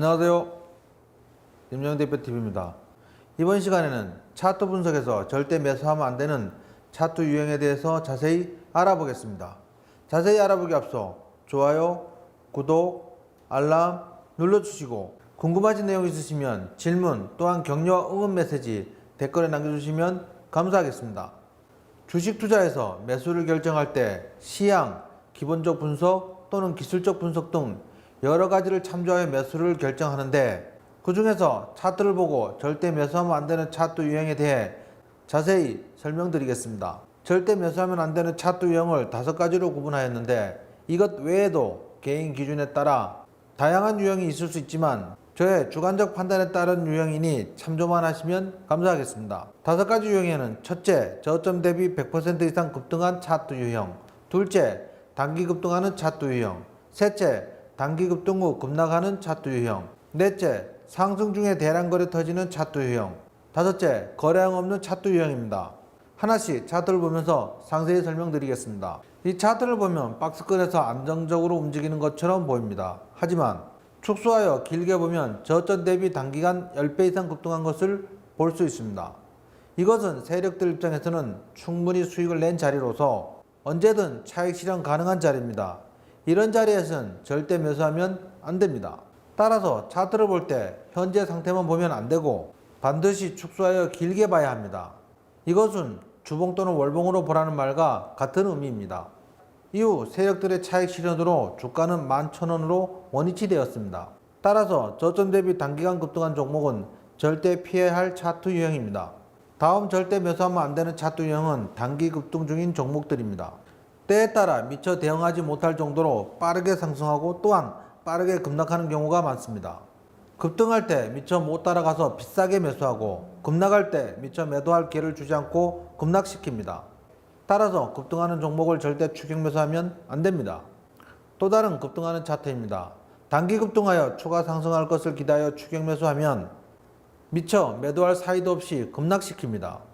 안녕하세요. 김정현 대표TV입니다. 이번 시간에는 차트 분석에서 절대 매수하면 안 되는 차트 유형에 대해서 자세히 알아보겠습니다. 자세히 알아보기 앞서 좋아요, 구독, 알람 눌러주시고 궁금하신 내용 있으시면 질문 또한 격려와 응원 메시지 댓글에 남겨주시면 감사하겠습니다. 주식 투자에서 매수를 결정할 때 시향, 기본적 분석 또는 기술적 분석 등 여러 가지를 참조하여 매수를 결정하는데 그 중에서 차트를 보고 절대 매수하면 안 되는 차트 유형에 대해 자세히 설명드리겠습니다. 절대 매수하면 안 되는 차트 유형을 5가지로 구분하였는데 이것 외에도 개인 기준에 따라 다양한 유형이 있을 수 있지만 저의 주관적 판단에 따른 유형이니 참조만 하시면 감사하겠습니다. 5가지 유형에는 첫째, 저점 대비 100% 이상 급등한 차트 유형, 둘째, 단기 급등하는 차트 유형, 셋째, 단기 급등 후 급락하는 차트 유형, 넷째, 상승 중에 대량 거래 터지는 차트 유형, 다섯째, 거래량 없는 차트 유형입니다. 하나씩 차트를 보면서 상세히 설명드리겠습니다. 이 차트를 보면 박스권에서 안정적으로 움직이는 것처럼 보입니다. 하지만 축소하여 길게 보면 저점 대비 단기간 10배 이상 급등한 것을 볼 수 있습니다. 이것은 세력들 입장에서는 충분히 수익을 낸 자리로서 언제든 차익 실현 가능한 자리입니다. 이런 자리에서는 절대 매수하면 안 됩니다. 따라서 차트를 볼 때 현재 상태만 보면 안 되고 반드시 축소하여 길게 봐야 합니다. 이것은 주봉 또는 월봉으로 보라는 말과 같은 의미입니다. 이후 세력들의 차익 실현으로 주가는 11,000원으로 원위치 되었습니다. 따라서 저점 대비 단기간 급등한 종목은 절대 피해야 할 차트 유형입니다. 다음 절대 매수하면 안 되는 차트 유형은 단기 급등 중인 종목들입니다. 때에 따라 미처 대응하지 못할 정도로 빠르게 상승하고 또한 빠르게 급락하는 경우가 많습니다. 급등할 때 미처 못 따라가서 비싸게 매수하고 급락할 때 미처 매도할 기회를 주지 않고 급락시킵니다. 따라서 급등하는 종목을 절대 추격 매수하면 안 됩니다. 또 다른 급등하는 차트입니다. 단기 급등하여 추가 상승할 것을 기다려 추격 매수하면 미처 매도할 사이도 없이 급락시킵니다.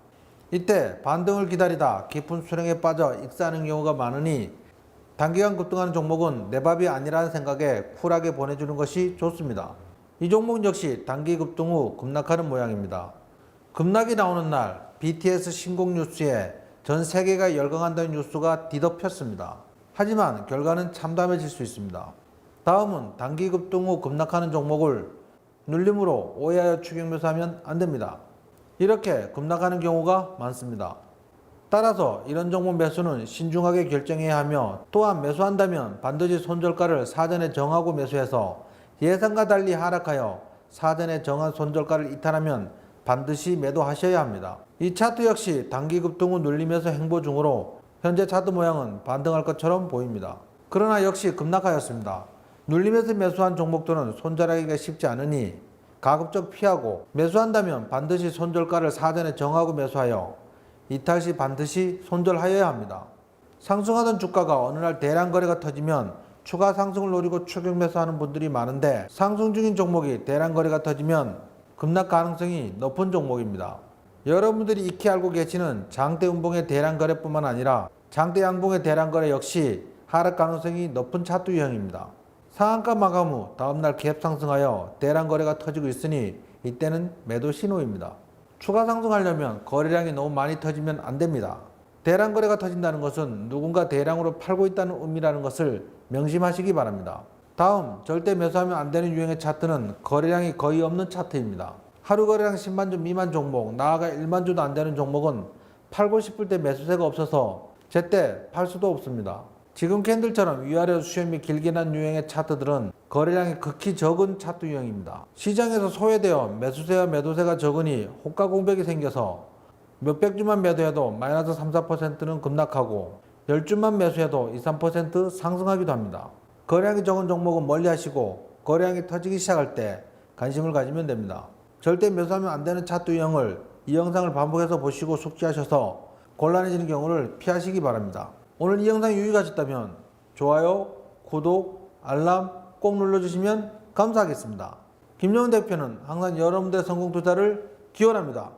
이때 반등을 기다리다 깊은 수렁에 빠져 익사하는 경우가 많으니 단기간 급등하는 종목은 내 밥이 아니라는 생각에 쿨하게 보내주는 것이 좋습니다. 이 종목 역시 단기 급등 후 급락하는 모양입니다. 급락이 나오는 날 BTS 신곡 뉴스에 전 세계가 열광한다는 뉴스가 뒤덮였습니다. 하지만 결과는 참담해질 수 있습니다. 다음은 단기 급등 후 급락하는 종목을 눌림으로 오해하여 추격 매수하면 안 됩니다. 이렇게 급락하는 경우가 많습니다. 따라서 이런 종목 매수는 신중하게 결정해야 하며 또한 매수한다면 반드시 손절가를 사전에 정하고 매수해서 예상과 달리 하락하여 사전에 정한 손절가를 이탈하면 반드시 매도하셔야 합니다. 이 차트 역시 단기 급등 후 눌리면서 행보 중으로 현재 차트 모양은 반등할 것처럼 보입니다. 그러나 역시 급락하였습니다. 눌리면서 매수한 종목들은 손절하기가 쉽지 않으니 가급적 피하고 매수한다면 반드시 손절가를 사전에 정하고 매수하여 이탈 시 반드시 손절하여야 합니다. 상승하던 주가가 어느 날 대량 거래가 터지면 추가 상승을 노리고 추격 매수하는 분들이 많은데 상승 중인 종목이 대량 거래가 터지면 급락 가능성이 높은 종목입니다. 여러분들이 익히 알고 계시는 장대 음봉의 대량 거래뿐만 아니라 장대 양봉의 대량 거래 역시 하락 가능성이 높은 차트 유형입니다. 상한가 마감 후 다음날 갭 상승하여 대량 거래가 터지고 있으니 이때는 매도 신호입니다. 추가 상승하려면 거래량이 너무 많이 터지면 안 됩니다. 대량 거래가 터진다는 것은 누군가 대량으로 팔고 있다는 의미라는 것을 명심하시기 바랍니다. 다음 절대 매수하면 안 되는 유형의 차트는 거래량이 거의 없는 차트입니다. 하루 거래량 10만 주 미만 종목, 나아가 1만 주도 안 되는 종목은 팔고 싶을 때 매수세가 없어서 제때 팔 수도 없습니다. 지금 캔들처럼 위아래로 수렴이 길게 난 유형의 차트들은 거래량이 극히 적은 차트 유형입니다. 시장에서 소외되어 매수세와 매도세가 적으니 호가 공백이 생겨서 몇백 주만 매도해도 마이너스 3, 4%는 급락하고 10주만 매수해도 2, 3% 상승하기도 합니다. 거래량이 적은 종목은 멀리 하시고 거래량이 터지기 시작할 때 관심을 가지면 됩니다. 절대 매수하면 안 되는 차트 유형을 이 영상을 반복해서 보시고 숙지하셔서 곤란해지는 경우를 피하시기 바랍니다. 오늘 이 영상이 유익하셨다면 좋아요, 구독, 알람 꼭 눌러주시면 감사하겠습니다. 김정은 대표는 항상 여러분들의 성공 투자를 기원합니다.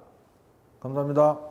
감사합니다.